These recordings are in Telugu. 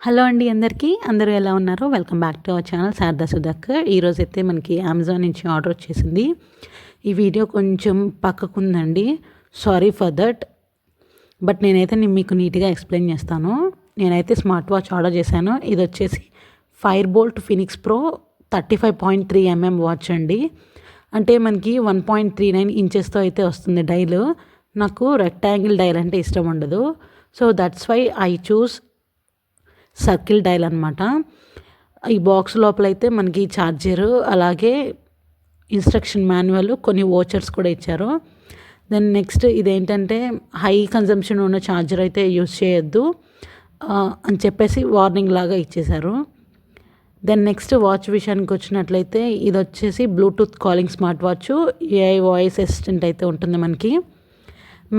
హలో అండి అందరికీ. అందరూ ఎలా ఉన్నారు? Welcome back to our channel Sharada Sudhakar. ఈరోజైతే మనకి అమెజాన్ నుంచి ఆర్డర్ వచ్చేసింది. ఈ వీడియో కొంచెం పక్కకుందండి, సారీ ఫర్ దట్. బట్ నేనైతే మీకు నీట్గా ఎక్స్ప్లెయిన్ చేస్తాను. నేనైతే స్మార్ట్ వాచ్ ఆర్డర్ చేశాను. ఇది వచ్చేసి fire bolt Phoenix pro 35.3 mm watch అండి. అంటే మనకి 1.39 ఇంచెస్తో అయితే వస్తుంది డైల్. నాకు రెక్టాంగిల్ డైల్ అంటే ఇష్టం ఉండదు. So that's why I choose circle dial అనమాట. ఈ బాక్స్ లోపలైతే మనకి ఛార్జరు, అలాగే ఇన్స్ట్రక్షన్ మాన్యువల్, కొన్ని వోచర్స్ కూడా ఇచ్చారు. దెన్ నెక్స్ట్ ఇదేంటంటే హై కన్జంప్షన్ ఉన్న ఛార్జర్ అయితే యూస్ చేయొద్దు అని చెప్పేసి వార్నింగ్ లాగా ఇచ్చేశారు. దెన్ నెక్స్ట్ వాచ్ విషయానికి వచ్చినట్లయితే ఇది వచ్చేసి Bluetooth calling smart watch, AI voice assistant అయితే ఉంటుంది మనకి.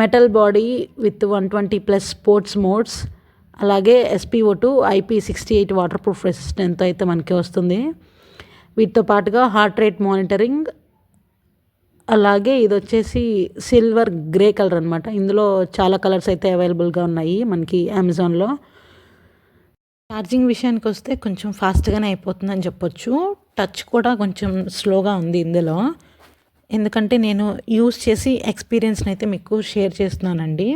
Metal body with 120+ sports modes, అలాగే SpO2 IP68 వాటర్ ప్రూఫ్ రెసిస్టెంట్తో అయితే మనకి వస్తుంది. వీటితో పాటుగా హార్ట్ రేట్ మానిటరింగ్, అలాగే ఇది వచ్చేసి సిల్వర్ గ్రే కలర్ అనమాట. ఇందులో చాలా కలర్స్ అయితే అవైలబుల్గా ఉన్నాయి మనకి అమెజాన్లో. ఛార్జింగ్ విషయానికి వస్తే కొంచెం ఫాస్ట్గానే అయిపోతుందని చెప్పొచ్చు. టచ్ కూడా కొంచెం స్లోగా ఉంది ఇందులో, ఎందుకంటే నేను యూస్ చేసి ఎక్స్పీరియన్స్ని అయితే మీకు షేర్ చేస్తున్నానండి.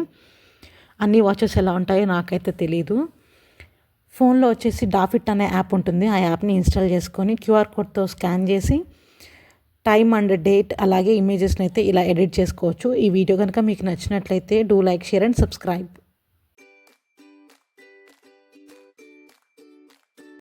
అన్ని వాచెస్ ఎలా ఉంటాయో నాకైతే తెలీదు. ఫోన్లో వచ్చేసి డాఫిట్ అనే యాప్ ఉంటుంది. ఆ యాప్ని ఇన్స్టాల్ చేసుకొని QR కోడ్తో స్కాన్ చేసి టైమ్ అండ్ డేట్, అలాగే ఇమేజెస్ని అయితే ఇలా ఎడిట్ చేసుకోవచ్చు. ఈ వీడియో కనుక మీకు నచ్చినట్లయితే do like, share and subscribe.